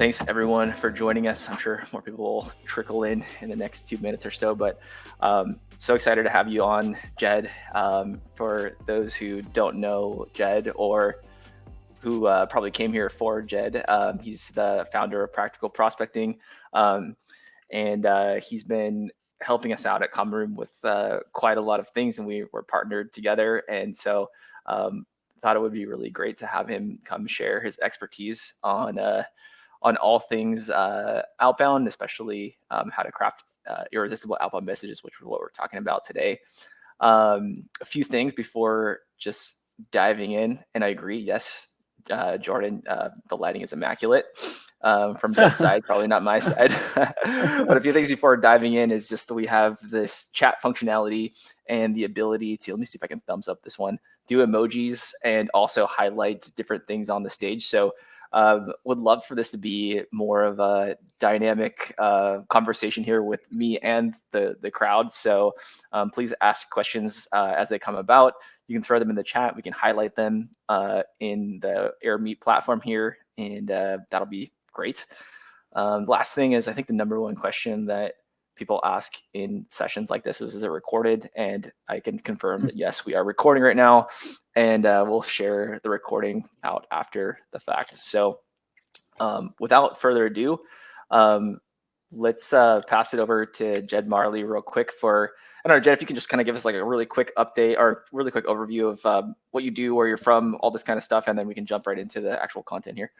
thanks everyone for joining us. I'm sure more people will trickle in the next 2 minutes or so, but so excited to have you on, Jed. For those who don't know Jed or who probably came here for Jed, he's the founder of Practical Prospecting, and he's been helping us out at Common Room with quite a lot of things, and we were partnered together. And so thought it would be really great to have him come share his expertise on all things outbound, especially how to craft irresistible outbound messages, which is what we're talking about today. A few things before just diving in, and I agree, yes, Jordan, the lighting is immaculate from Jed's side, probably not my side. But a few things before diving in is just that we have this chat functionality and the ability to, let me see if I can thumbs up this one, do emojis and also highlight different things on the stage. So would love for this to be more of a dynamic conversation here with me and the crowd. So please ask questions as they come about. You can throw them in the chat. We can highlight them in the AirMeet platform here, and that'll be great. Last thing is, I think the number one question that people ask in sessions like this is it recorded? And I can confirm that yes, we are recording right now, and we'll share the recording out after the fact. So without further ado, let's pass it over to Jed Mahrle real quick for, I don't know, Jed, if you can just kind of give us like a really quick update or really quick overview of what you do, where you're from, all this kind of stuff, and then we can jump right into the actual content here.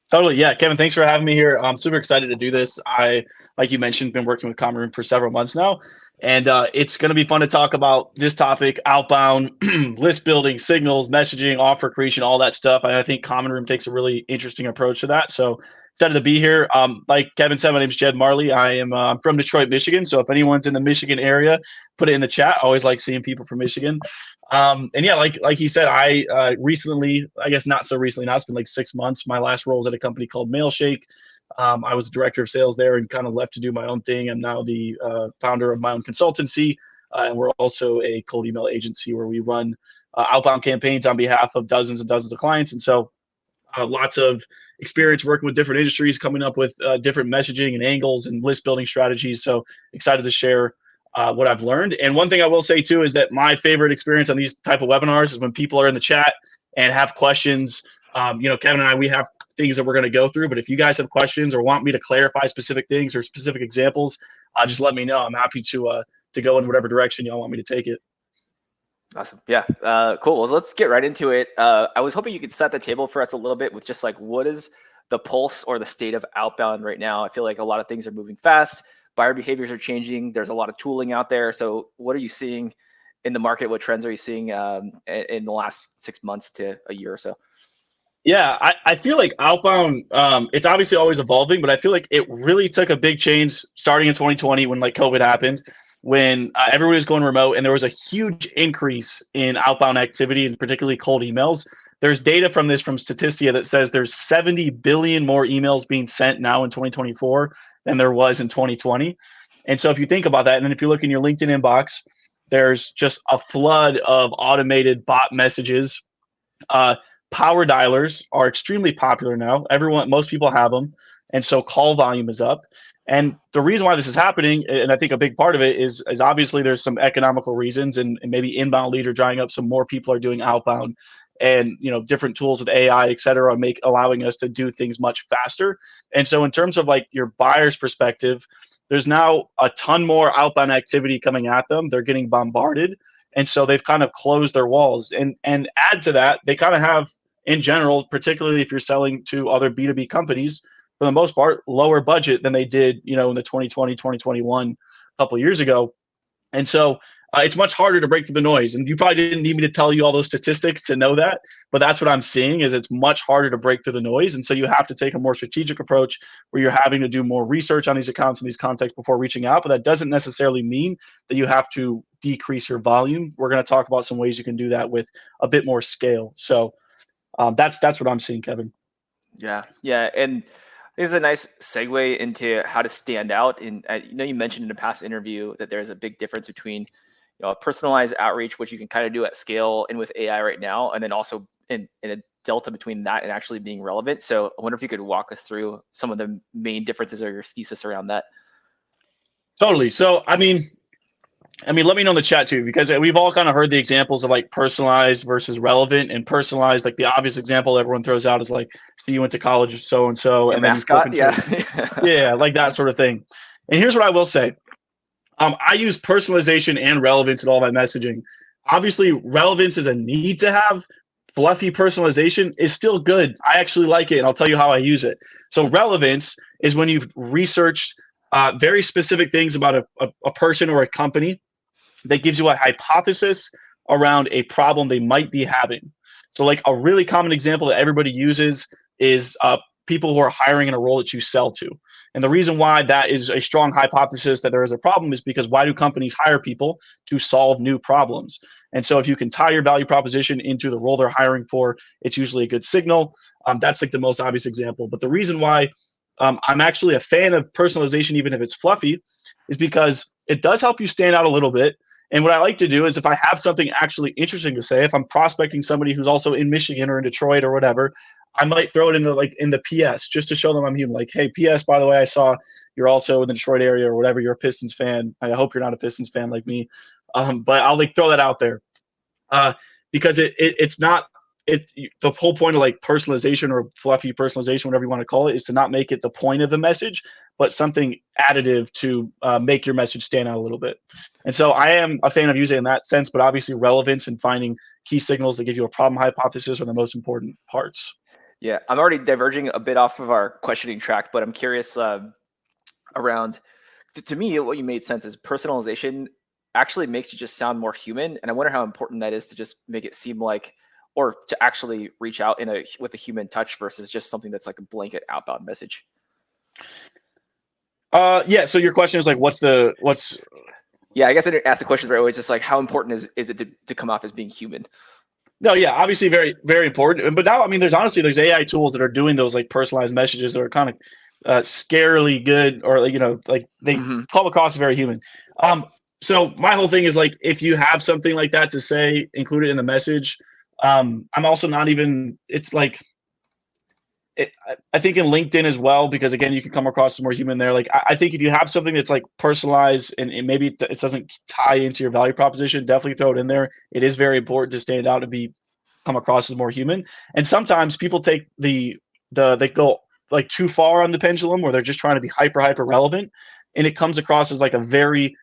Totally. Yeah. Kevin, thanks for having me here. I'm super excited to do this. I, like you mentioned, been working with Common Room for several months now, and it's going to be fun to talk about this topic, outbound, list building, signals, messaging, offer creation, all that stuff. And I think Common Room takes a really interesting approach to that. So excited to be here. Like Kevin said, my name is Jed Mahrle. I am I'm from Detroit, Michigan. So if anyone's in the Michigan area, put it in the chat. I always like seeing people from Michigan. And yeah, like he said, I recently, I guess not so recently now, it's been like 6 months. My last role was at a company called Mailshake. I was director of sales there and kind of left to do my own thing. I'm now the founder of my own consultancy. And we're also a cold email agency where we run outbound campaigns on behalf of dozens and dozens of clients. And so lots of experience working with different industries, coming up with different messaging and angles and list building strategies. So excited to share what I've learned. And one thing I will say too is that my favorite experience on these type of webinars is when people are in the chat and have questions. Kevin and I, we have things that we're going to go through, but if you guys have questions or want me to clarify specific things or specific examples, just let me know. I'm happy to go in whatever direction y'all want me to take it. Awesome. Yeah. Cool. Well, let's get right into it. I was hoping you could set the table for us a little bit with just like, what is the pulse or the state of outbound right now? I feel like a lot of things are moving fast. Buyer behaviors are changing. There's a lot of tooling out there. So what are you seeing in the market? What trends are you seeing in the last 6 months to a year or so? Yeah, I feel like outbound, it's obviously always evolving, but I feel like it really took a big change starting in 2020 when like COVID happened, when everybody was going remote and there was a huge increase in outbound activity and particularly cold emails. There's data from Statistia that says there's 70 billion more emails being sent now in 2024 than there was in 2020. And so if you think about that, and then if you look in your LinkedIn inbox, there's just a flood of automated bot messages. Power dialers are extremely popular now. Most people have them. And so call volume is up. And the reason why this is happening, and I think a big part of it is obviously there's some economical reasons and maybe inbound leads are drying up. So more people are doing outbound, and different tools with AI, et cetera, allowing us to do things much faster. And so in terms of like your buyer's perspective, there's now a ton more outbound activity coming at them. They're getting bombarded. And so they've kind of closed their walls. And add to that, they kind of have, in general, particularly if you're selling to other B2B companies, for the most part, lower budget than they did, in the 2020, 2021, a couple of years ago. And so it's much harder to break through the noise. And you probably didn't need me to tell you all those statistics to know that, but that's what I'm seeing is it's much harder to break through the noise. And so you have to take a more strategic approach where you're having to do more research on these accounts and these contexts before reaching out. But that doesn't necessarily mean that you have to decrease your volume. We're going to talk about some ways you can do that with a bit more scale. So that's what I'm seeing, Kevin. Yeah. And it's a nice segue into how to stand out. And you mentioned in a past interview that there's a big difference between a personalized outreach, which you can kind of do at scale and with AI right now, and then also in a delta between that and actually being relevant. So I wonder if you could walk us through some of the main differences or your thesis around that. Totally. So, I mean, let me know in the chat too, because we've all kind of heard the examples of like personalized versus relevant. And personalized, like the obvious example everyone throws out is like, so you went to college so and so, and then mascot, you yeah, like that sort of thing. And here's what I will say: I use personalization and relevance in all my messaging. Obviously, relevance is a need to have. Fluffy personalization is still good. I actually like it, and I'll tell you how I use it. So relevance is when you've researched very specific things about a person or a company that gives you a hypothesis around a problem they might be having. So like a really common example that everybody uses is people who are hiring in a role that you sell to. And the reason why that is a strong hypothesis that there is a problem is because why do companies hire people? To solve new problems. And so if you can tie your value proposition into the role they're hiring for, it's usually a good signal. That's like the most obvious example. But the reason why I'm actually a fan of personalization, even if it's fluffy, is because it does help you stand out a little bit. And what I like to do is if I have something actually interesting to say, if I'm prospecting somebody who's also in Michigan or in Detroit or whatever, I might throw it in the PS just to show them I'm human. Like, hey, PS, by the way, I saw you're also in the Detroit area or whatever. You're a Pistons fan. I hope you're not a Pistons fan like me. But I'll like throw that out there because it's not the whole point of like personalization or fluffy personalization, whatever you want to call it, is to not make it the point of the message, but something additive to make your message stand out a little bit. And so I am a fan of using it in that sense, but obviously relevance and finding key signals that give you a problem hypothesis are the most important parts. Yeah, I'm already diverging a bit off of our questioning track, but I'm curious around, to me, what you made sense is personalization actually makes you just sound more human. And I wonder how important that is to just make it seem like, or to actually reach out with a human touch versus just something that's like a blanket outbound message. Yeah. So your question is like, what's yeah, I guess I didn't ask the question right away. It's just like, how important is it to come off as being human? No, yeah, obviously very, very important. But now, I mean, there's AI tools that are doing those like personalized messages that are kind of scarily good, or like they come across as very human. So my whole thing is like, if you have something like that to say, include it in the message. I'm also not even. It's like, I think in LinkedIn as well, because again, you can come across as more human there. Like I think if you have something that's like personalized and maybe it doesn't tie into your value proposition, definitely throw it in there. It is very important to stand out and come across as more human. And sometimes people take they go like too far on the pendulum where they're just trying to be hyper relevant, and it comes across as like a very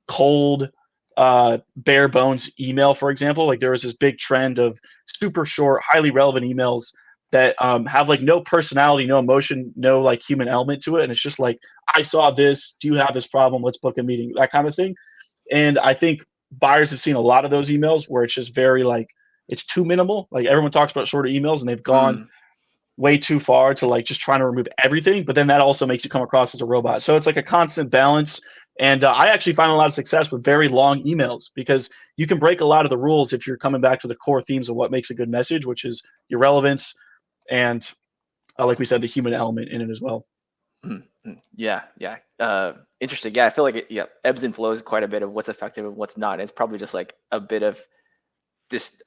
cold, bare bones email. For example, like there was this big trend of super short, highly relevant emails that have like no personality, no emotion, no like human element to it. And it's just like, I saw this, do you have this problem? Let's book a meeting, that kind of thing. And I think buyers have seen a lot of those emails where it's just very like, it's too minimal. Like everyone talks about shorter emails and they've gone way too far to like just trying to remove everything. But then that also makes you come across as a robot. So it's like a constant balance. And I actually find a lot of success with very long emails because you can break a lot of the rules if you're coming back to the core themes of what makes a good message, which is your relevance, and like we said, the human element in it as well. Yeah. Interesting. Yeah, I feel like it ebbs and flows quite a bit of what's effective and what's not. It's probably just like a bit of this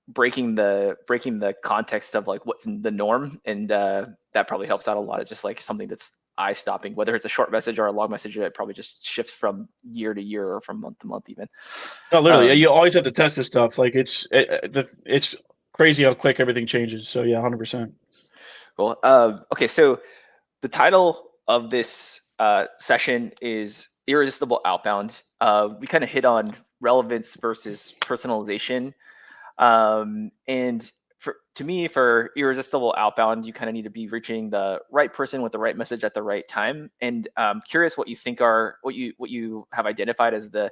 breaking the context of like what's the norm, and that probably helps out a lot. It's just like something that's eye stopping, whether it's a short message or a long message. It probably just shifts from year to year or from month to month even. No, literally, you always have to test this stuff. Like it's crazy how quick everything changes. So yeah, 100%. Cool. Okay, so the title of this session is Irresistible Outbound. We kind of hit on relevance versus personalization. And to me, for Irresistible Outbound, you kind of need to be reaching the right person with the right message at the right time. And I'm curious what you think what you have identified as the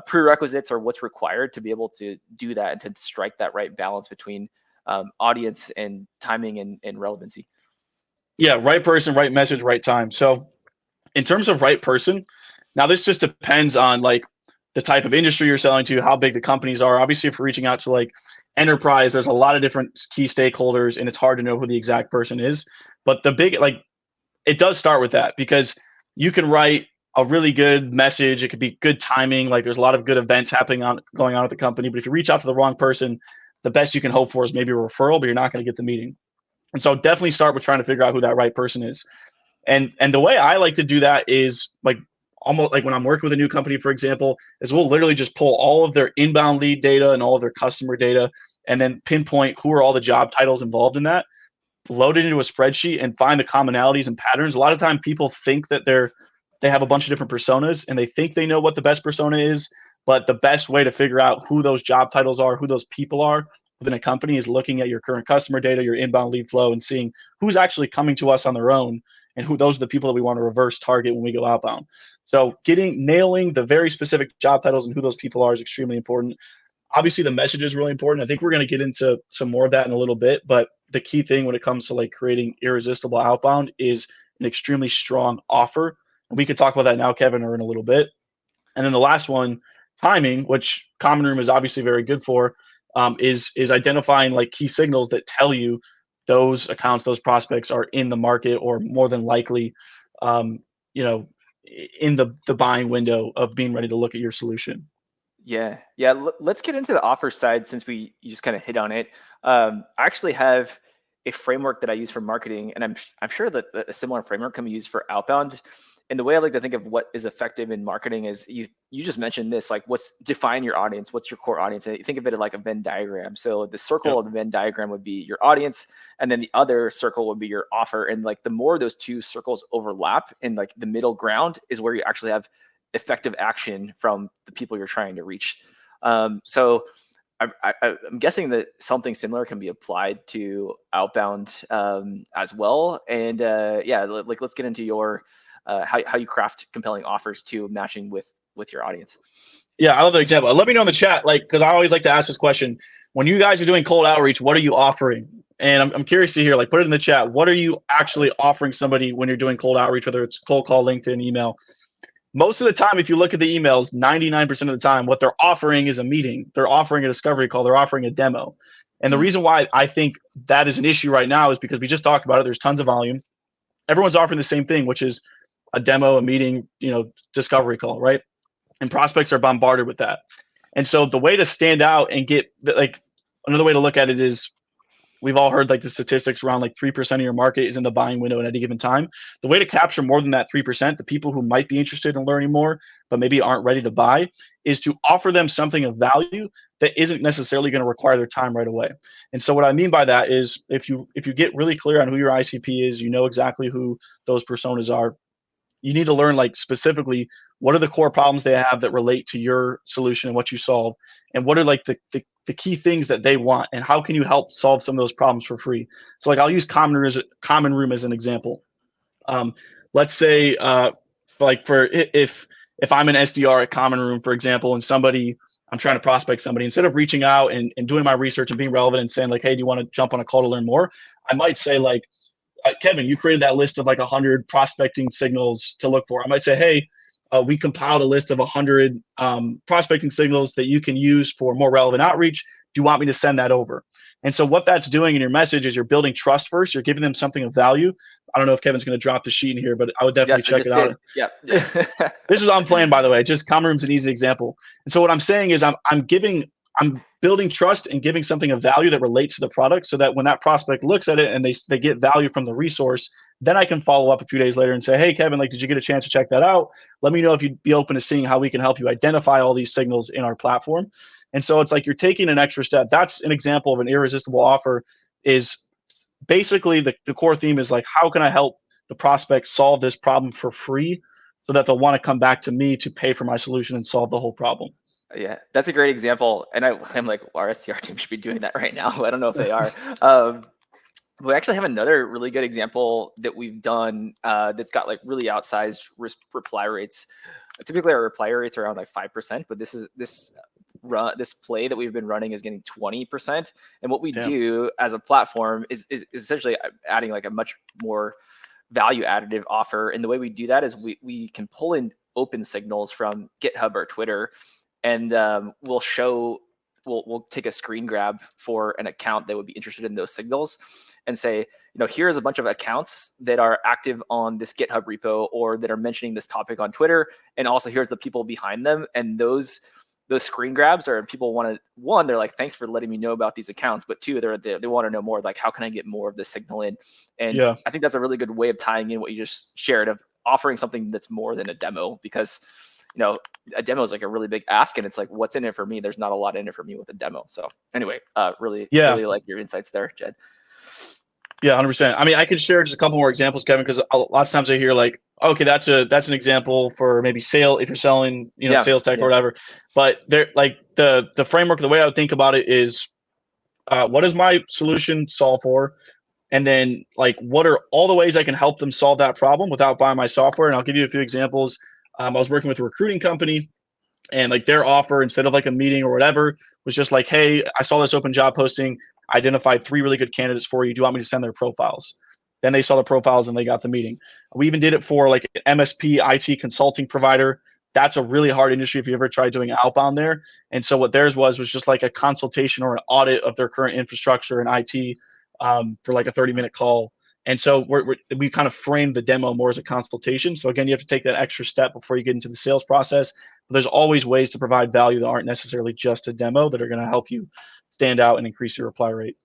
prerequisites or what's required to be able to do that and to strike that right balance between audience and timing and relevancy. Yeah, right person, right message, right time. So in terms of right person, now this just depends on like the type of industry you're selling to, how big the companies are. Obviously, if you're reaching out to like enterprise, there's a lot of different key stakeholders and it's hard to know who the exact person is. But it does start with that, because you can write a really good message. It could be good timing. Like there's a lot of good events going on at the company, but if you reach out to the wrong person, the best you can hope for is maybe a referral, but you're not going to get the meeting. And so definitely start with trying to figure out who that right person is. And the way I like to do that is like almost like when I'm working with a new company, for example, is we'll literally just pull all of their inbound lead data and all of their customer data, and then pinpoint who are all the job titles involved in that, load it into a spreadsheet, and find the commonalities and patterns. A lot of time people think that they have a bunch of different personas and they think they know what the best persona is, but the best way to figure out who those job titles are, who those people are within a company, is looking at your current customer data, your inbound lead flow, and seeing who's actually coming to us on their own and who those are the people that we want to reverse target when we go outbound. So nailing the very specific job titles and who those people are is extremely important. Obviously the message is really important. I think we're going to get into some more of that in a little bit, but the key thing when it comes to like creating irresistible outbound is an extremely strong offer. And we could talk about that now, Kevin, or in a little bit. And then the last one, timing, which Common Room is obviously very good for, is identifying like key signals that tell you those accounts, those prospects are in the market or more than likely, you know, in the buying window of being ready to look at your solution. Yeah. Let's get into the offer side since you just kind of hit on it. I actually have a framework that I use for marketing, and I'm sure that a similar framework can be used for outbound. And the way I like to think of what is effective in marketing is you just mentioned this, like define your audience, what's your core audience? And you think of it like a Venn diagram. So the circle of the Venn diagram would be your audience, and then the other circle would be your offer. And like the more those two circles overlap, and like the middle ground is where you actually have effective action from the people you're trying to reach. So I'm guessing that something similar can be applied to outbound as well. And like let's get into your how you craft compelling offers to matching with your audience. Yeah, I love the example. Let me know in the chat, like, because I always like to ask this question: when you guys are doing cold outreach, what are you offering? And I'm curious to hear, like, put it in the chat. What are you actually offering somebody when you're doing cold outreach, whether it's cold call, LinkedIn, email? Most of the time, if you look at the emails, 99% of the time, what they're offering is a meeting. They're offering a discovery call. They're offering a demo. And the reason why I think that is an issue right now is because we just talked about it. There's tons of volume. Everyone's offering the same thing, which is a demo, a meeting, discovery call, right? And prospects are bombarded with that. And so the way to stand out and get, like, another way to look at it is, we've all heard like the statistics around like 3% of your market is in the buying window at any given time. The way to capture more than that 3%, the people who might be interested in learning more, but maybe aren't ready to buy, is to offer them something of value that isn't necessarily going to require their time right away. And so what I mean by that is if you get really clear on who your ICP is, you know exactly who those personas are, you need to learn like specifically what are the core problems they have that relate to your solution and what you solve, and what are like the key things that they want, and how can you help solve some of those problems for free. So like I'll use Common Room as an example. Let's say like for if I'm an SDR at Common Room, for example, and I'm trying to prospect somebody, instead of reaching out and doing my research and being relevant and saying like, hey, do you want to jump on a call to learn more? I might say like, Kevin, you created that list of like 100 prospecting signals to look for. I might say, hey, we compiled a list of 100 prospecting signals that you can use for more relevant outreach. Do you want me to send that over? And so what that's doing in your message is you're building trust first. You're giving them something of value. I don't know if Kevin's going to drop the sheet in here, but I would definitely check it out. Yeah. This is unplanned, by the way. Just Common Room's an easy example. And so what I'm saying is I'm building trust and giving something of value that relates to the product, so that when that prospect looks at it and they get value from the resource, then I can follow up a few days later and say, hey, Kevin, like, did you get a chance to check that out? Let me know if you'd be open to seeing how we can help you identify all these signals in our platform. And so it's like you're taking an extra step. That's an example of an irresistible offer. Is basically the core theme is like, how can I help the prospect solve this problem for free so that they'll want to come back to me to pay for my solution and solve the whole problem. Yeah, that's a great example. And I'm like, our SDR team should be doing that right now. I don't know if they are. We actually have another really good example that we've done that's got like really outsized reply rates. Typically, our reply rates are around like 5%, but this play that we've been running is getting 20%. And what we do as a platform is essentially adding like a much more value additive offer. And the way we do that is we can pull in open signals from GitHub or Twitter, and we'll take a screen grab for an account that would be interested in those signals and say, here's a bunch of accounts that are active on this GitHub repo or that are mentioning this topic on Twitter. And also here's the people behind them. And those those screen grabs are people want to, one, they're like, thanks for letting me know about these accounts, but two, they want to know more, like, how can I get more of this signal in? And I think that's a really good way of tying in what you just shared, of offering something that's more than a demo, because a demo is like a really big ask, and it's like, what's in it for me? There's not a lot in it for me with a demo. So anyway, really like your insights there, Jed. Yeah, 100%. I mean, I could share just a couple more examples, Kevin, because a lot of times I hear like, okay, that's an example for maybe sale if you're selling, sales tech or whatever. But they're like the framework, the way I would think about it is, what does my solution solve for? And then like, what are all the ways I can help them solve that problem without buying my software? And I'll give you a few examples. I was working with a recruiting company, and like their offer, instead of like a meeting or whatever, was just like, hey, I saw this open job posting, identified 3 really good candidates for you. Do you want me to send their profiles? Then they saw the profiles and they got the meeting. We even did it for like an MSP IT consulting provider. That's a really hard industry if you ever tried doing outbound there. And so what theirs was just like a consultation or an audit of their current infrastructure and IT, for like a 30-minute call. And so we kind of framed the demo more as a consultation. So again, you have to take that extra step before you get into the sales process. But there's always ways to provide value that aren't necessarily just a demo, that are going to help you stand out and increase your reply rate.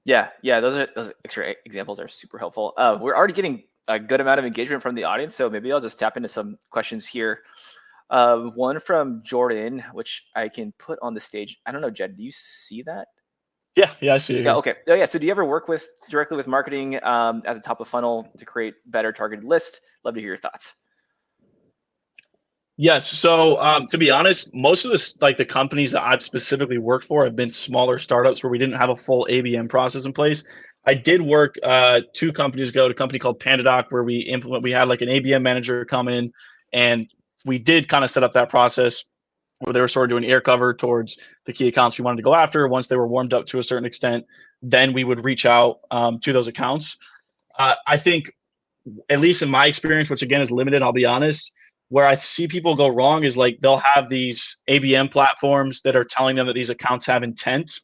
Yeah, those extra examples are super helpful. We're already getting a good amount of engagement from the audience, so maybe I'll just tap into some questions here. One from Jordan, which I can put on the stage. I don't know, Jed, do you see that? Yeah, I see it. Yeah, okay. Oh, yeah. So do you ever work directly with marketing at the top of funnel to create better targeted lists? Love to hear your thoughts. Yes. So to be honest, most of the companies that I've specifically worked for have been smaller startups where we didn't have a full ABM process in place. I did work 2 companies ago at a company called PandaDoc, where we had like an ABM manager come in, and we did kind of set up that process where they were sort of doing air cover towards the key accounts we wanted to go after. Once they were warmed up to a certain extent, then we would reach out to those accounts. I think, at least in my experience, which again is limited, I'll be honest, where I see people go wrong is like they'll have these ABM platforms that are telling them that these accounts have intent.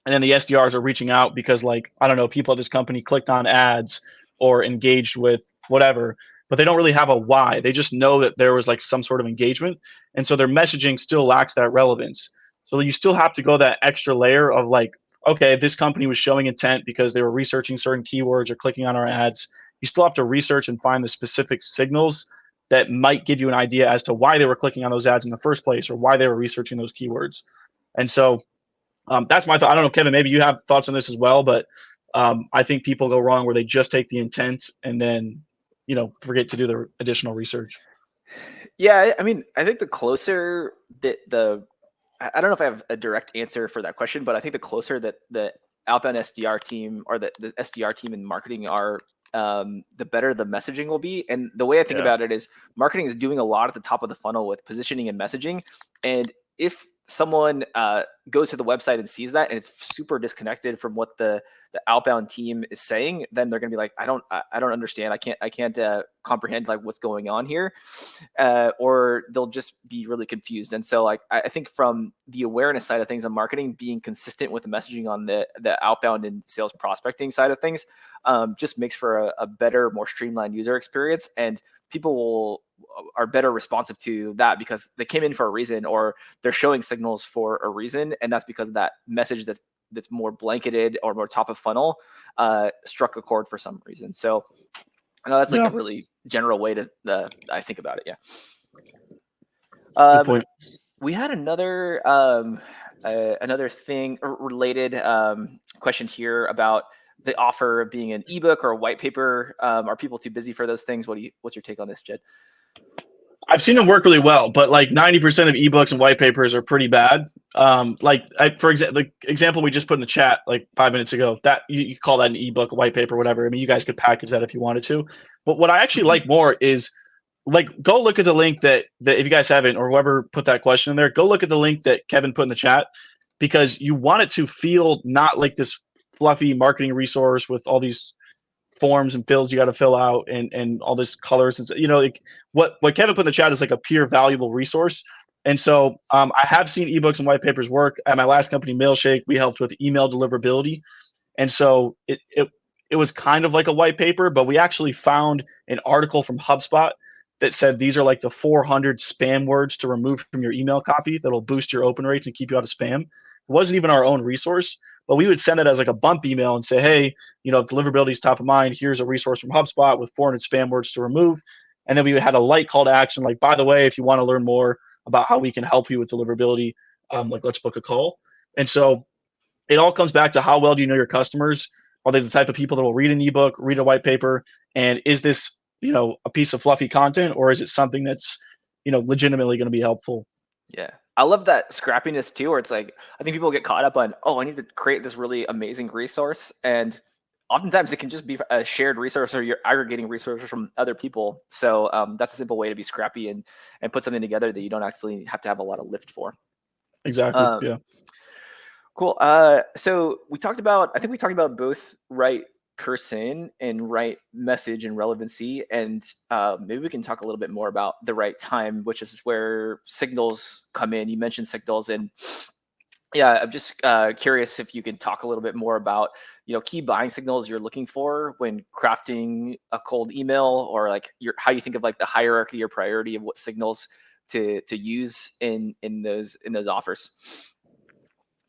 And then the SDRs are reaching out because, like, I don't know, people at this company clicked on ads or engaged with whatever, but they don't really have a why. They just know that there was like some sort of engagement. And so their messaging still lacks that relevance. So you still have to go that extra layer of like, okay, this company was showing intent because they were researching certain keywords or clicking on our ads. You still have to research and find the specific signals that might give you an idea as to why they were clicking on those ads in the first place, or why they were researching those keywords. And so that's my thought. I don't know, Kevin, maybe you have thoughts on this as well, but I think people go wrong where they just take the intent and then, forget to do the additional research. Yeah, I mean, I think the closer that I don't know if I have a direct answer for that question, but I think the closer that the outbound SDR team or the SDR team in marketing are, the better the messaging will be. And the way I think about it is, marketing is doing a lot at the top of the funnel with positioning and messaging. And if someone goes to the website and sees that and it's super disconnected from what the outbound team is saying, then they're going to be like, I don't understand. I can't comprehend like what's going on here, or they'll just be really confused. And so like, I think from the awareness side of things on marketing, being consistent with the messaging on the outbound and sales prospecting side of things, just makes for a better, more streamlined user experience. And people are better responsive to that because they came in for a reason, or they're showing signals for a reason. And that's because that message that's more blanketed or more top of funnel struck a chord for some reason. So I know that's like a really general way to I think about it. Good point. We had another thing related question here about the offer being an ebook or a white paper. Are people too busy for those things? What's your take on this, Jed? I've seen them work really well, but like 90% of ebooks and white papers are pretty bad. For example, the example we just put in the chat like 5 minutes ago, that you call that an ebook, a white paper, whatever. I mean, you guys could package that if you wanted to. But what I actually like more is, like, go look at the link that if you guys haven't, or whoever put that question in there, go look at the link that Kevin put in the chat, because you want it to feel not like this fluffy marketing resource with all these forms and fields you got to fill out and all this colors. And like what Kevin put in the chat is like a pure valuable resource. And so I have seen ebooks and white papers work. At my last company, Mailshake, we helped with email deliverability. And so it was kind of like a white paper, but we actually found an article from HubSpot that said these are like the 400 spam words to remove from your email copy that'll boost your open rates and keep you out of spam. It wasn't even our own resource, but we would send it as like a bump email and say, hey, deliverability is top of mind. Here's a resource from HubSpot with 400 spam words to remove. And then we had a light call to action, like, by the way, if you want to learn more about how we can help you with deliverability, like, let's book a call. And so it all comes back to how well do you know your customers? Are they the type of people that will read an ebook, read a white paper? And is this, a piece of fluffy content, or is it something that's, legitimately going to be helpful? Yeah. I love that scrappiness too, where it's like, I think people get caught up on, oh, I need to create this really amazing resource. And oftentimes it can just be a shared resource, or you're aggregating resources from other people. So that's a simple way to be scrappy and put something together that you don't actually have to have a lot of lift for. Exactly. Um, Yeah. Cool. So I think we talked about both right person and right message and relevancy. And maybe we can talk a little bit more about the right time, which is where signals come in. You mentioned signals, and yeah, I'm just curious if you can talk a little bit more about, key buying signals you're looking for when crafting a cold email, or like how you think of like the hierarchy or priority of what signals to use in those offers.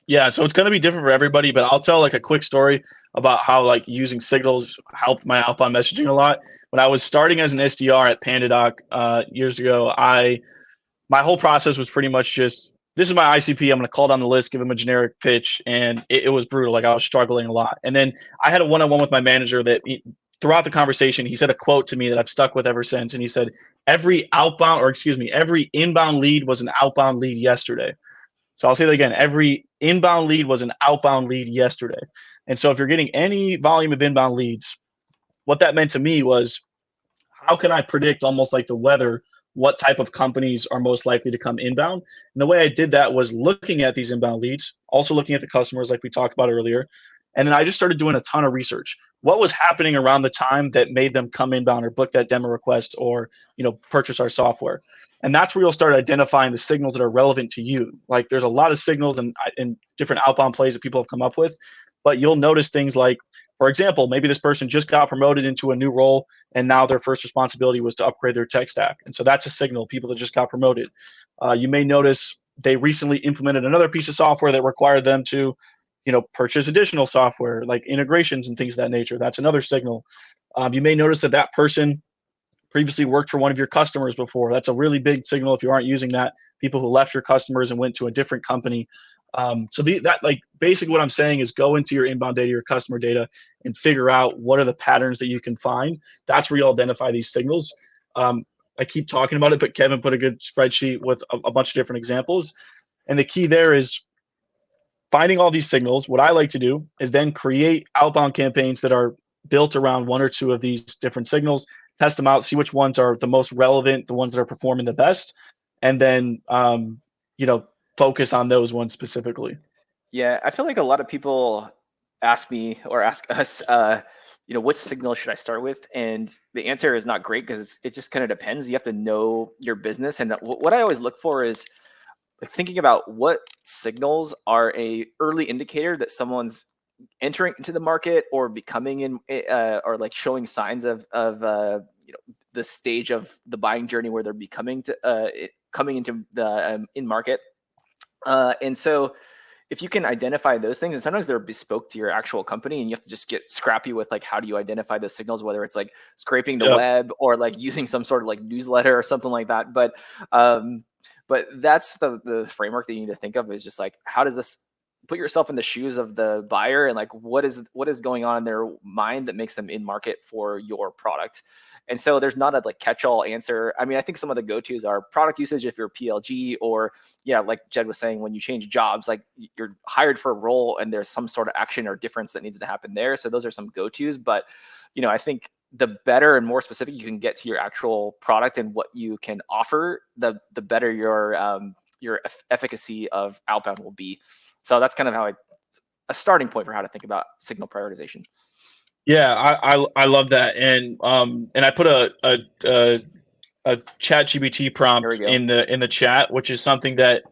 Yeah, so it's going to be different for everybody, but I'll tell like a quick story about how like using signals helped my outbound messaging a lot. When I was starting as an SDR at PandaDoc years ago, my whole process was pretty much just, this is my ICP. I'm going to call down the list, give him a generic pitch, and it was brutal. Like, I was struggling a lot. And then I had a one-on-one with my manager that throughout the conversation, he said a quote to me that I've stuck with ever since. And he said, every inbound lead was an outbound lead yesterday. So I'll say that again. Every inbound lead was an outbound lead yesterday. And so if you're getting any volume of inbound leads, what that meant to me was, how can I predict, almost like the weather, what type of companies are most likely to come inbound? And the way I did that was looking at these inbound leads, also looking at the customers like we talked about earlier. And then I just started doing a ton of research. What was happening around the time that made them come inbound or book that demo request, or purchase our software? And that's where you'll start identifying the signals that are relevant to you. Like, there's a lot of signals and different outbound plays that people have come up with, but you'll notice things like, for example, maybe this person just got promoted into a new role, and now their first responsibility was to upgrade their tech stack. And so that's a signal, people that just got promoted. You may notice they recently implemented another piece of software that required them to purchase additional software, like integrations and things of that nature. That's another signal. You may notice that person previously worked for one of your customers before. That's a really big signal if you aren't using that. People who left your customers and went to a different company. Basically what I'm saying is, go into your inbound data, your customer data, and figure out what are the patterns that you can find. That's where you identify these signals. I keep talking about it, but Kevin put a good spreadsheet with a bunch of different examples. And the key there is finding all these signals. What I like to do is then create outbound campaigns that are built around one or two of these different signals, test them out, see which ones are the most relevant, the ones that are performing the best, and then focus on those ones specifically. Yeah, I feel like a lot of people ask me or ask us, which signal should I start with? And the answer is not great, because it just kind of depends. You have to know your business. And what I always look for is thinking about what signals are a early indicator that someone's entering into the market or becoming in, or like showing signs of the stage of the buying journey where they're becoming coming into the in market. And so if you can identify those things, and sometimes they're bespoke to your actual company, and you have to just get scrappy with like, how do you identify those signals, whether it's like scraping the web or like using some sort of like newsletter or something like that. But that's the framework that you need to think of, is just like, how does this put yourself in the shoes of the buyer, and like what is going on in their mind that makes them in market for your product. And so there's not a like catch-all answer. I mean, I think some of the go-tos are product usage if you're PLG, or like Jed was saying, when you change jobs, like you're hired for a role and there's some sort of action or difference that needs to happen there. So those are some go-tos. But I think the better and more specific you can get to your actual product and what you can offer, the better your efficacy of outbound will be. So that's kind of how a starting point for how to think about signal prioritization. Yeah, I love that, and I put a chat GPT prompt in the chat, which is something that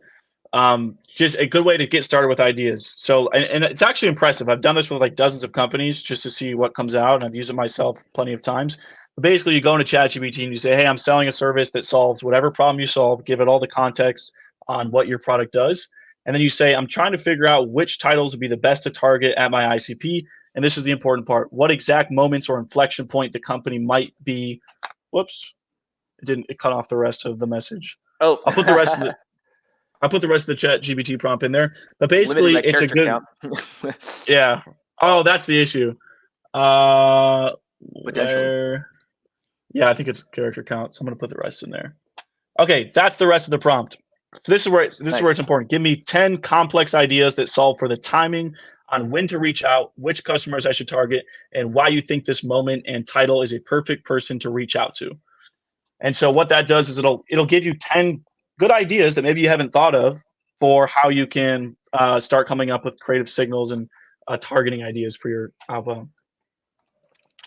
just a good way to get started with ideas. So, and it's actually impressive. I've done this with like dozens of companies just to see what comes out, and I've used it myself plenty of times. But basically, you go into ChatGPT and you say, "Hey, I'm selling a service that solves whatever problem you solve." Give it all the context on what your product does, and then you say, "I'm trying to figure out which titles would be the best to target at my ICP." And this is the important part: what exact moments or inflection point the company might be. Whoops, it cut off the rest of the message. Oh, I'll put the rest of the I'll put the rest of the chat GBT prompt in there. But limited basically, by it's a character good, count. yeah. Oh, that's the issue. Uh, Potentially. where, yeah, I think it's character count. So I'm gonna put the rest in there. Okay, that's the rest of the prompt. So this is where Nice. it's important. Give me 10 complex ideas that solve for the timing on when to reach out, which customers I should target, and why you think this moment and title is a perfect person to reach out to. And so what that does is it'll give you 10 good ideas that maybe you haven't thought of for how you can start coming up with creative signals and targeting ideas for your outbound.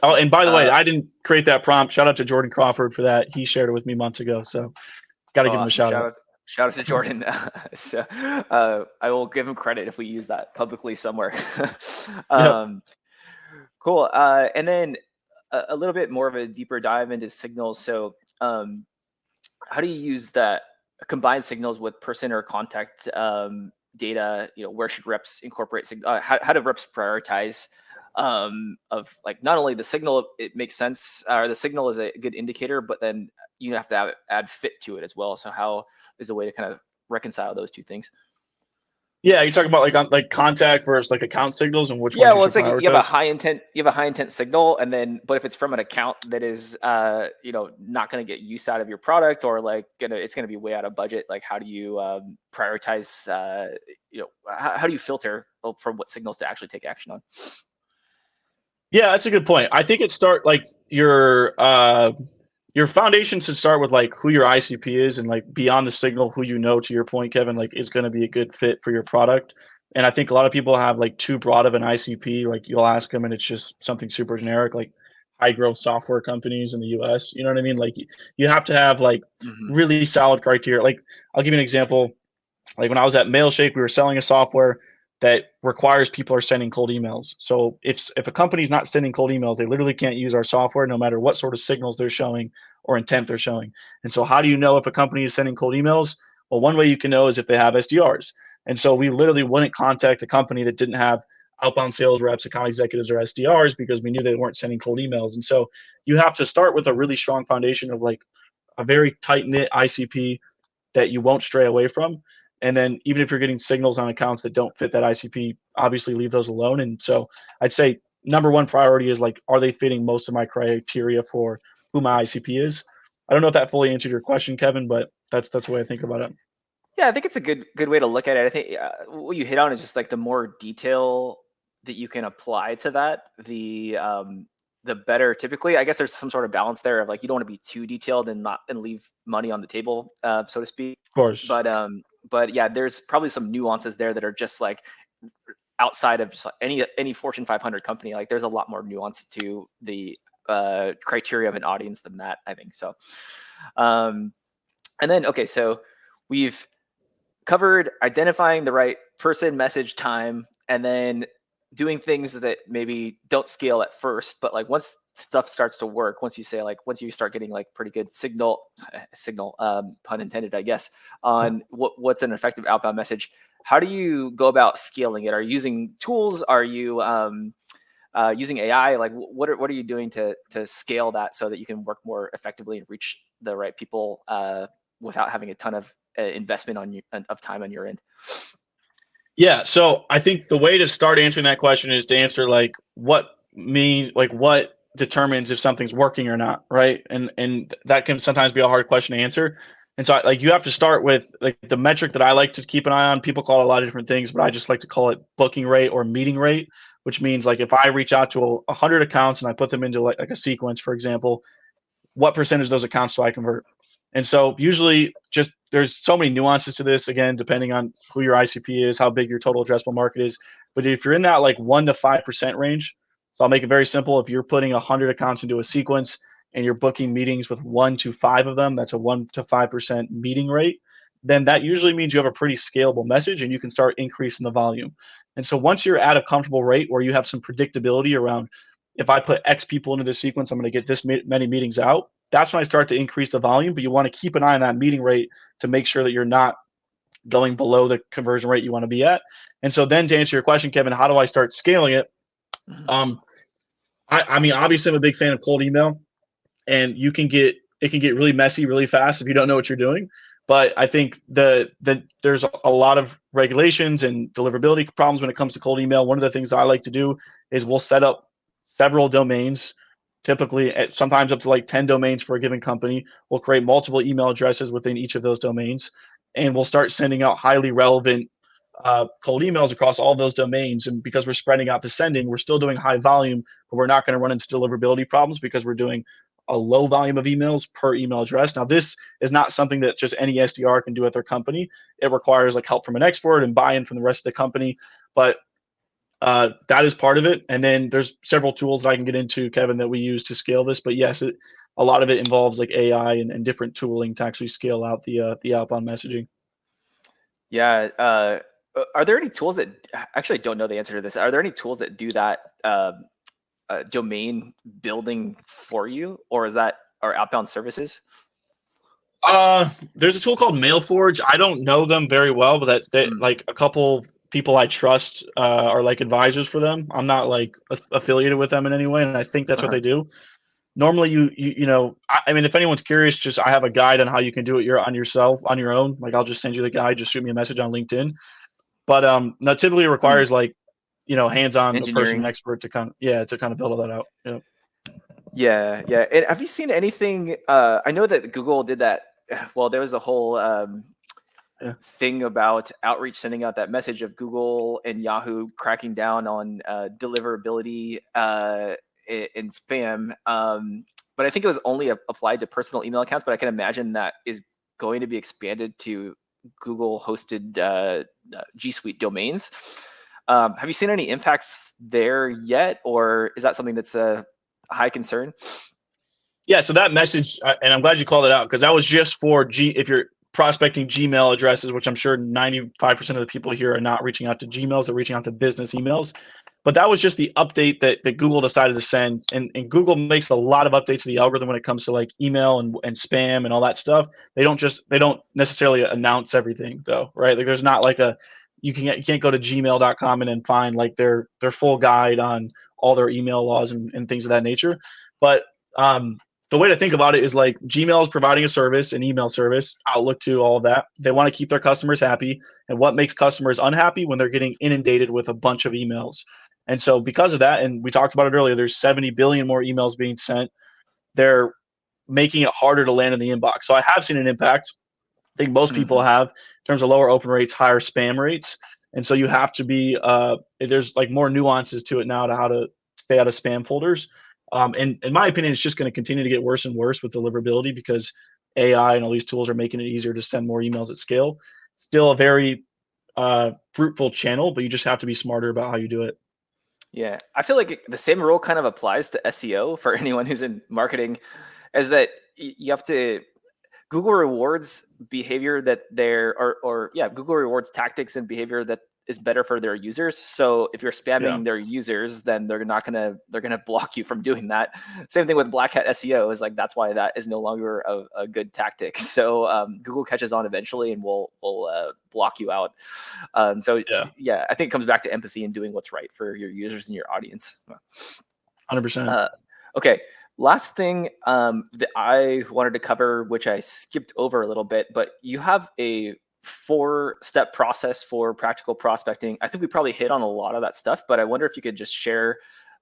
Oh, and by the way, I didn't create that prompt. Shout out to Jordan Crawford for that. He shared it with me months ago. So got to give him a Awesome. shout out. Shout out to Jordan. So I will give him credit if we use that publicly somewhere. Yep. Cool. And then a little bit more of a deeper dive into signals. So how do you use that combined signals with person or contact data? Where should reps incorporate how do reps prioritize of like not only the signal, it makes sense, or the signal is a good indicator, but then you have to add fit to it as well. So how is a way to kind of reconcile those two things? Yeah, you're talking about like contact versus like account signals and which Yeah, ones you well, should it's like you have a prioritize. high intent signal, and then but if it's from an account that is not going to get use out of your product, or like it's going to be way out of budget, like how do you prioritize? How do you filter from what signals to actually take action on? Yeah, that's a good point. I think it start like your foundation should start with like who your ICP is and like beyond the signal, who you know, to your point, Kevin, like is going to be a good fit for your product. And I think a lot of people have like too broad of an ICP. Like you'll ask them and it's just something super generic, like high growth software companies in the US. You know what I mean? Like you have to have like Mm-hmm. really solid criteria. Like I'll give you an example. Like when I was at Mailshake, we were selling a software that requires people are sending cold emails. So if a company's not sending cold emails, they literally can't use our software no matter what sort of signals they're showing or intent they're showing. And so how do you know if a company is sending cold emails? Well, one way you can know is if they have SDRs. And so we literally wouldn't contact a company that didn't have outbound sales reps, account executives, or SDRs because we knew they weren't sending cold emails. And so you have to start with a really strong foundation of like a very tight knit ICP that you won't stray away from. And then even if you're getting signals on accounts that don't fit that ICP, obviously leave those alone. And so I'd say number one priority is like, are they fitting most of my criteria for who my ICP is? I don't know if that fully answered your question, Kevin, but that's the way I think about it. Yeah, I think it's a good way to look at it. I think what you hit on is just like the more detail that you can apply to that, the better. Typically, I guess there's some sort of balance there of like you don't want to be too detailed and leave money on the table, so to speak. Of course. But yeah, there's probably some nuances there that are just like outside of just like any Fortune 500 company. Like there's a lot more nuance to the criteria of an audience than that, I think. So, and then okay, so we've covered identifying the right person, message, time, and then doing things that maybe don't scale at first, but like once stuff starts to work, once you start getting like pretty good signal, pun intended, I guess, on what's an effective outbound message. How do you go about scaling it? Are you using tools? Are you using AI? Like what are you doing to scale that so that you can work more effectively and reach the right people without having a ton of investment of time on your end? Yeah, so I think the way to start answering that question is to answer like what determines if something's working or not, right? And that can sometimes be a hard question to answer. And so like you have to start with like the metric that I like to keep an eye on. People call it a lot of different things, but I just like to call it booking rate or meeting rate, which means like if I reach out to 100 accounts and I put them into like a sequence, for example, what percentage of those accounts do I convert? And so usually just there's so many nuances to this, again, depending on who your ICP is, how big your total addressable market is. But if you're in that like 1 to 5% range, so I'll make it very simple. If you're putting 100 accounts into a sequence and you're booking meetings with 1 to 5 of them, that's a 1 to 5% meeting rate. then that usually means you have a pretty scalable message and you can start increasing the volume. And so once you're at a comfortable rate where you have some predictability around, if I put X people into this sequence, I'm going to get this many meetings out. That's when I start to increase the volume, but you want to keep an eye on that meeting rate to make sure that you're not going below the conversion rate you want to be at. And so then to answer your question, Kevin, how do I start scaling it? Mhm. I mean, obviously I'm a big fan of cold email, and it can get really messy really fast if you don't know what you're doing. But I think there's a lot of regulations and deliverability problems when it comes to cold email. One of the things I like to do is we'll set up several domains, typically sometimes up to like 10 domains for a given company. We'll create multiple email addresses within each of those domains, and we'll start sending out highly relevant cold emails across all those domains. And because we're spreading out the sending, we're still doing high volume, but we're not going to run into deliverability problems because we're doing a low volume of emails per email address. Now, this is not something that just any SDR can do at their company. It requires like help from an expert and buy-in from the rest of the company. But that is part of it. And then there's several tools that I can get into, Kevin, that we use to scale this. But yes, a lot of it involves like AI and different tooling to actually scale out the outbound messaging. Yeah. Are there any tools that actually I don't know the answer to this? Are there any tools that do that domain building for you, or is that our outbound services? There's a tool called MailForge. I don't know them very well, but that's Mm, like a couple people I trust are like advisors for them. I'm not like affiliated with them in any way, and I think that's what uh-huh. they do. Normally, I mean, if anyone's curious, just I have a guide on how you can do it on yourself on your own. Like I'll just send you the guide. Just shoot me a message on LinkedIn. But no, typically it Mm, requires like hands-on a person, an engineering. expert to kind of build all that out. Yeah. Yeah, yeah. And have you seen anything? I know that Google did that. Well, there was a whole Yeah. thing about outreach sending out that message of Google and Yahoo cracking down on deliverability and spam. But I think it was only applied to personal email accounts. But I can imagine that is going to be expanded to Google hosted G Suite domains. Have you seen any impacts there yet, or is that something that's a high concern? Yeah, so that message, and I'm glad you called it out because that was just for if you're prospecting Gmail addresses, which I'm sure 95% of the people here are not reaching out to Gmails, they're reaching out to business emails. But that was just the update that Google decided to send. And Google makes a lot of updates to the algorithm when it comes to like email and spam and all that stuff. They don't necessarily announce everything though, right? Like there's not like you can't go to gmail.com and then find like their full guide on all their email laws and things of that nature. But the way to think about it is like Gmail is providing a service, an email service, Outlook too, all of that. They want to keep their customers happy. And what makes customers unhappy? When they're getting inundated with a bunch of emails. And so because of that, and we talked about it earlier, there's 70 billion more emails being sent. They're making it harder to land in the inbox. So I have seen an impact. I think most people Mm-hmm. have in terms of lower open rates, higher spam rates. And so you have to be, there's like more nuances to it now to how to stay out of spam folders. And in my opinion, it's just going to continue to get worse and worse with deliverability because AI and all these tools are making it easier to send more emails at scale. Still a very fruitful channel, but you just have to be smarter about how you do it. Yeah, I feel like the same rule kind of applies to SEO for anyone who's in marketing, is that you have to Google rewards behavior that Google rewards tactics and behavior that is better for their users. So if you're Yeah. spamming their users, then they're gonna block you from doing that. Same thing with black hat SEO is like that's why that is no longer a good tactic. So Google catches on eventually and will block you out. So Yeah. yeah, I think it comes back to empathy and doing what's right for your users and your audience. 100%. Uh, okay, last thing that I wanted to cover, which I skipped over a little bit, but you have a 4-step process for practical prospecting. I think we probably hit on a lot of that stuff, but I wonder if you could just share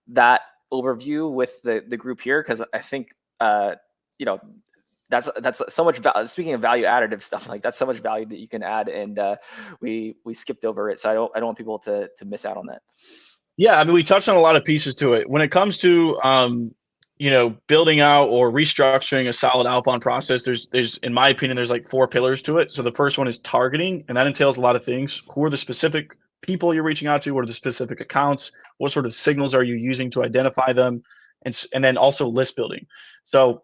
that overview with the group here, because I think you know that's so much value. Speaking of value additive stuff, like that's so much value that you can add, and we skipped over it, so I don't want people to miss out on that. Yeah, I mean, we touched on a lot of pieces to it. When it comes to building out or restructuring a solid outbound process, there's in my opinion, there's like 4 pillars to it. So the first one is targeting, and that entails a lot of things. Who are the specific people you're reaching out to? What are the specific accounts? What sort of signals are you using to identify them? And then also list building. So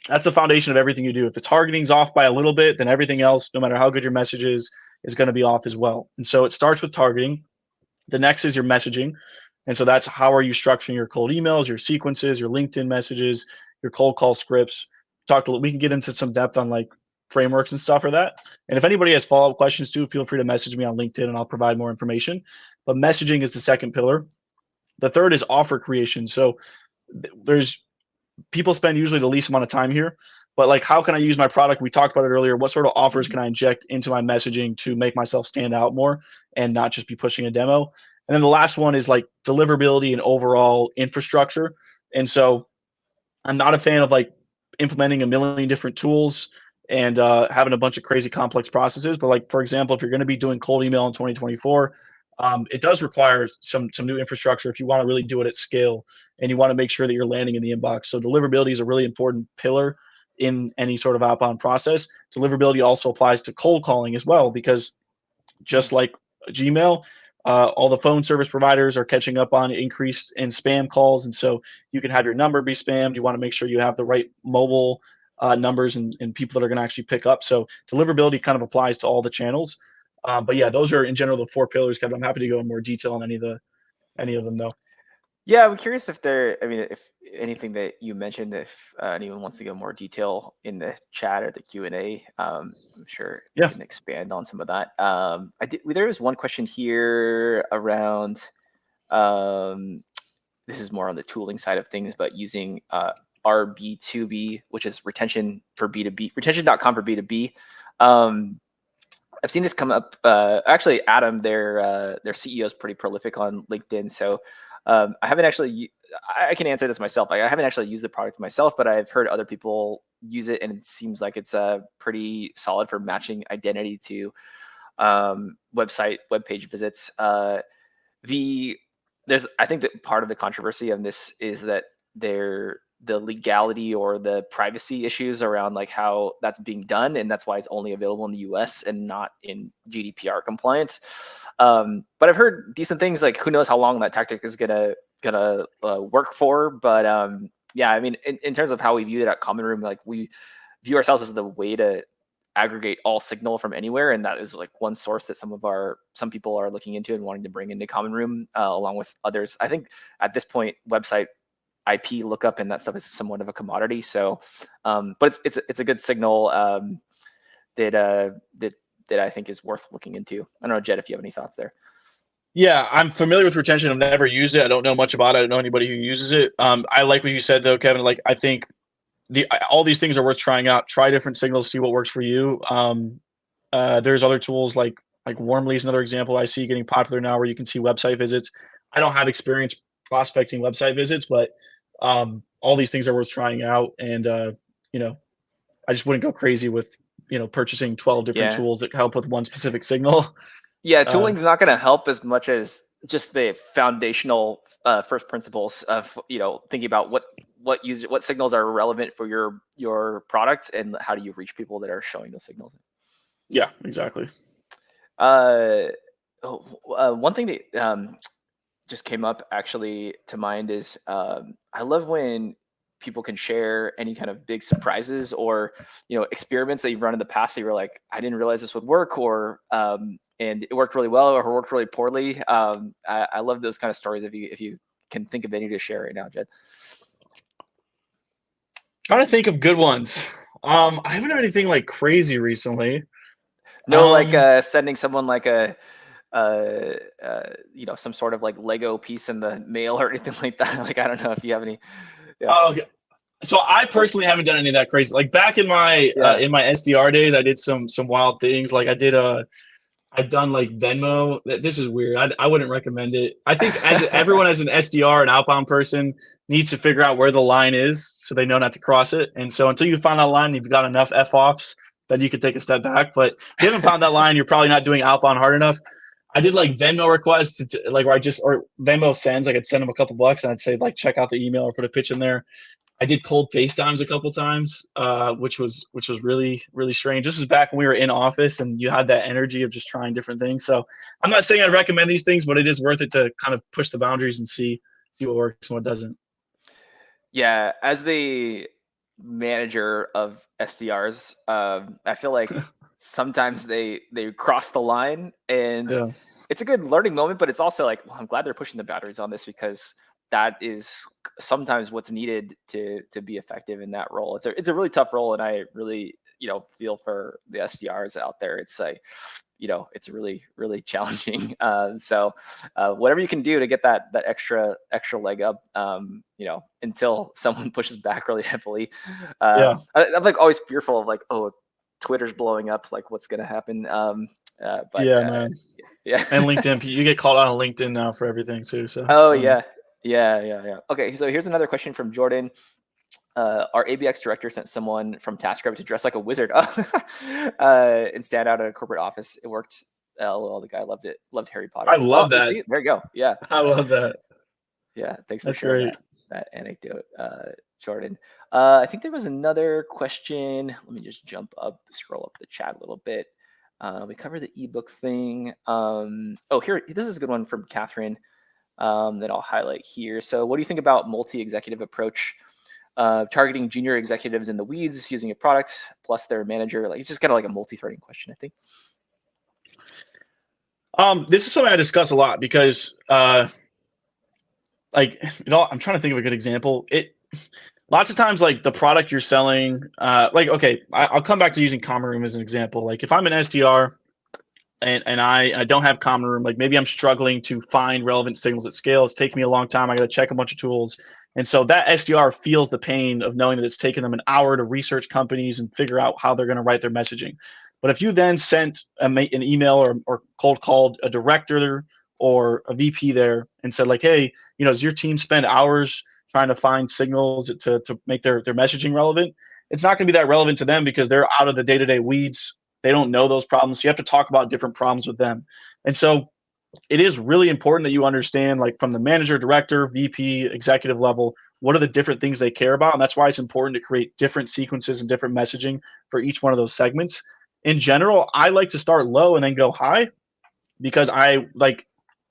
That's the foundation of everything you do. If the targeting's off by a little bit, then everything else, no matter how good your message is going to be off as well. And so it starts with targeting. The next is your messaging. And so that's how are you structuring your cold emails, your sequences, your LinkedIn messages, your cold call scripts. We can get into some depth on like frameworks and stuff for that. And if anybody has follow-up questions too, feel free to message me on LinkedIn and I'll provide more information. But messaging is the second pillar. The third is offer creation. So there's people spend usually the least amount of time here, but like, how can I use my product? We talked about it earlier. What sort of offers can I inject into my messaging to make myself stand out more and not just be pushing a demo? And then the last one is like deliverability and overall infrastructure. And so I'm not a fan of like implementing a million different tools and having a bunch of crazy complex processes. But like, for example, if you're going to be doing cold email in 2024, it does require some new infrastructure if you want to really do it at scale and you want to make sure that you're landing in the inbox. So deliverability is a really important pillar in any sort of outbound process. Deliverability also applies to cold calling as well, because just like Gmail, all the phone service providers are catching up on increase in spam calls. And so you can have your number be spammed. You want to make sure you have the right mobile numbers and people that are going to actually pick up. So deliverability kind of applies to all the channels. But yeah, those are in general the four pillars, Kevin. I'm happy to go in more detail on any of them though. Yeah, I'm curious if if anything that you mentioned, if anyone wants to go more detail in the chat or the Q&A, I'm sure you can expand on some of that. There was one question here around, this is more on the tooling side of things, but using RB2B, which is retention for B2B, retention.com for B2B. I've seen this come up. Actually, Adam, their CEO is pretty prolific on LinkedIn. So I haven't actually, I can answer this myself. I haven't actually used the product myself, but I've heard other people use it, and it seems like it's pretty solid for matching identity to web page visits. I think that part of the controversy of this is that the legality or the privacy issues around like how that's being done, and that's why it's only available in the US and not in GDPR compliant. But I've heard decent things. Like, who knows how long that tactic is gonna work for. But yeah, I mean, in terms of how we view it at Common Room, like, we view ourselves as the way to aggregate all signal from anywhere, and that is like one source that some people are looking into and wanting to bring into Common Room, along with others. I think at this point, website IP lookup and that stuff is somewhat of a commodity. So, but it's a good signal that I think is worth looking into. I don't know, Jed, if you have any thoughts there. Yeah, I'm familiar with retention. I've never used it. I don't know much about it. I don't know anybody who uses it. I like what you said though, Kevin. Like, I think all these things are worth trying out. Try different signals, see what works for you. There's other tools like Warmly is another example I see getting popular now, where you can see website visits. I don't have experience prospecting website visits, but all these things are worth trying out. And I just wouldn't go crazy with purchasing 12 different tools that help with one specific signal. Yeah, tooling's not going to help as much as just the foundational first principles of thinking about what signals are relevant for your product and how do you reach people that are showing those signals. Yeah, exactly. One thing that just came up actually to mind is I love when people can share any kind of big surprises or experiments that you've run in the past that you were like, I didn't realize this would work, or and it worked really well or worked really poorly. I love those kind of stories. If you can think of any to share right now, Jed. Trying to think of good ones. I haven't had anything like crazy recently. No, like sending someone like some sort of like Lego piece in the mail or anything like that. Like, I don't know if you have any. Yeah. Okay. So I personally haven't done any of that crazy. Like, back in my SDR days, I did some wild things. Like, I've done like Venmo. This is weird. I wouldn't recommend it. I think everyone as an SDR, an outbound person, needs to figure out where the line is so they know not to cross it. And so until you find that line, you've got enough F-offs, then you could take a step back. But if you haven't found that line, you're probably not doing outbound hard enough. I did like Venmo requests, like where or Venmo sends. I could send them a couple bucks and I'd say like, check out the email or put a pitch in there. I did cold FaceTimes a couple times, which was really, really strange. This was back when we were in office and you had that energy of just trying different things. So I'm not saying I'd recommend these things, but it is worth it to kind of push the boundaries and see what works and what doesn't. Yeah, as the manager of SDRs. I feel like sometimes they cross the line, and Yeah. it's a good learning moment, but it's also like, well, I'm glad they're pushing the boundaries on this, because that is sometimes what's needed to be effective in that role. It's a really tough role, and I really feel for the SDRs out there. It's like, it's really really challenging. So whatever you can do to get that extra leg up, until someone pushes back really heavily. Yeah. I'm like always fearful of like, oh, Twitter's blowing up, like what's gonna happen. But Yeah, man. yeah. And LinkedIn, you get called out on LinkedIn now for everything too. So Oh so yeah. Okay, so here's another question from Jordan. Our ABX director sent someone from TaskRabbit to dress like a wizard and stand out at a corporate office. It worked. The guy loved it. Loved Harry I Potter. love Well, that. see, there you go. Yeah, I love that. yeah. Thanks for That's sharing great. that anecdote, Jordan. I think there was another question. Let me just scroll up the chat a little bit. We covered the ebook thing. Here, this is a good one from Catherine that I'll highlight here. So, what do you think about multi-executive approach? Targeting junior executives in the weeds using a product plus their manager. Like, it's just kind of like a multi-threading question, I think. This is something I discuss a lot because, like, I'm trying to think of a good example. Lots of times, like the product you're selling, okay, I'll come back to using Common Room as an example. Like, if I'm an SDR and I don't have Common Room, like maybe I'm struggling to find relevant signals at scale. It's taking me a long time. I got to check a bunch of tools. And so that SDR feels the pain of knowing that it's taken them an hour to research companies and figure out how they're going to write their messaging. But if you then sent an email or cold called a director or a VP there and said like, hey, does your team spend hours trying to find signals to make their messaging relevant? It's not going to be that relevant to them because they're out of the day-to-day weeds. They don't know those problems. So you have to talk about different problems with them. And so it is really important that you understand, like from the manager, director, VP, executive level, what are the different things they care about. And that's why it's important to create different sequences and different messaging for each one of those segments. In general, I like to start low and then go high because I like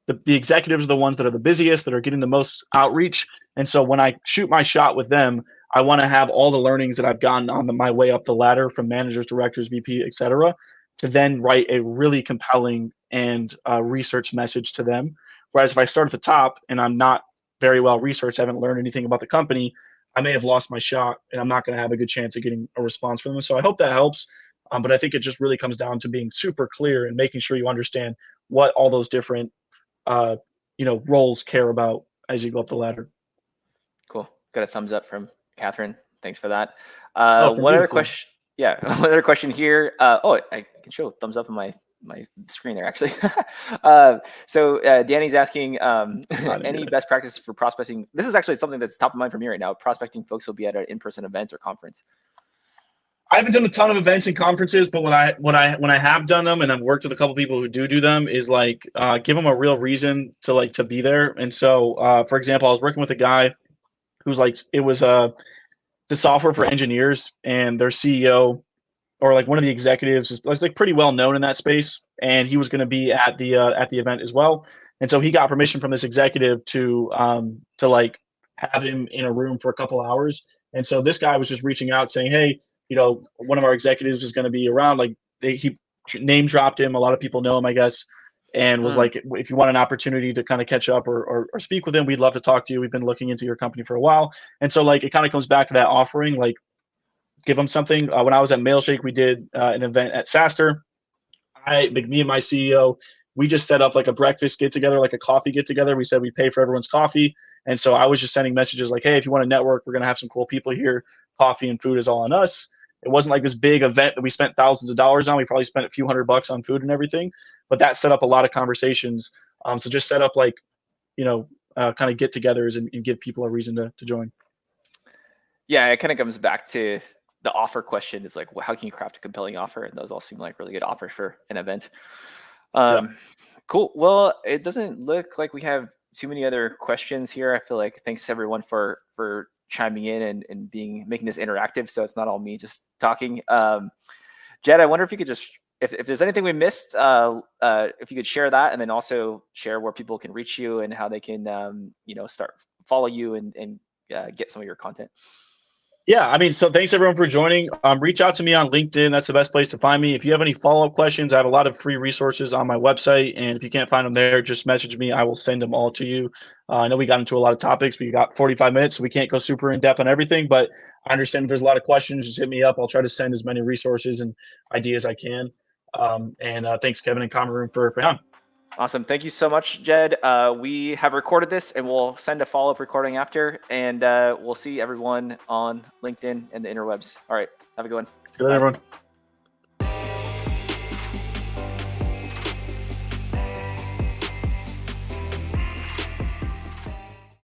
the executives are the ones that are the busiest, that are getting the most outreach. And so when I shoot my shot with them, I want to have all the learnings that I've gotten on my way up the ladder from managers, directors, VP, et cetera, to then write a really compelling and research message to them. Whereas if I start at the top and I'm not very well researched, I haven't learned anything about the company, I may have lost my shot and I'm not going to have a good chance of getting a response from them. So I hope that helps. But I think it just really comes down to being super clear and making sure you understand what all those different roles care about as you go up the ladder. Cool. Got a thumbs up from Catherine. Thanks for that. From One other beautiful. question. Yeah, one other question here. I can show thumbs up on my screen there actually. So Danny's asking any best practices for prospecting. This is actually something that's top of mind for me right now. Prospecting folks will be at an in-person event or conference. I haven't done a ton of events and conferences, but when I have done them and I've worked with a couple people who do them is like give them a real reason to be there. And so, for example, I was working with a guy who's like it was the software for engineers, and their CEO or like one of the executives was like pretty well known in that space, and he was going to be at the event as well. And so he got permission from this executive to like have him in a room for a couple hours. And so this guy was just reaching out saying, hey, one of our executives is going to be around. Like he name dropped him. A lot of people know him, I guess, and was like, if you want an opportunity to kind of catch up or speak with him, we'd love to talk to you. We've been looking into your company for a while. And so like it kind of comes back to that offering, like give them something. When I was at Mailshake, we did an event at SaaStr. Me and my CEO, we just set up like a breakfast get together, like a coffee get together. We said we pay for everyone's coffee. And so I was just sending messages like, hey, if you want to network, we're going to have some cool people here. Coffee and food is all on us. It wasn't like this big event that we spent thousands of dollars on. We probably spent a few $100 on food and everything, but that set up a lot of conversations. So just set up like, kind of get togethers and give people a reason to join. Yeah, it kind of comes back to the offer question. Is like, well, how can you craft a compelling offer? And those all seem like really good offers for an event. Cool. Well, it doesn't look like we have too many other questions here. I feel like thanks everyone for chiming in and making this interactive, so it's not all me just talking. Jed, I wonder if you could just if there's anything we missed, if you could share that, and then also share where people can reach you and how they can start follow you and get some of your content. Yeah, I mean, so thanks everyone for joining. Reach out to me on LinkedIn. That's the best place to find me. If you have any follow-up questions, I have a lot of free resources on my website. And if you can't find them there, just message me. I will send them all to you. I know we got into a lot of topics. We got 45 minutes, so we can't go super in depth on everything, but I understand if there's a lot of questions, just hit me up. I'll try to send as many resources and ideas I can. And thanks, Kevin and Common Room for having. Awesome. Thank you so much, Jed. We have recorded this and we'll send a follow-up recording after, and we'll see everyone on LinkedIn and the interwebs. All right. Have a good one. Good, everyone.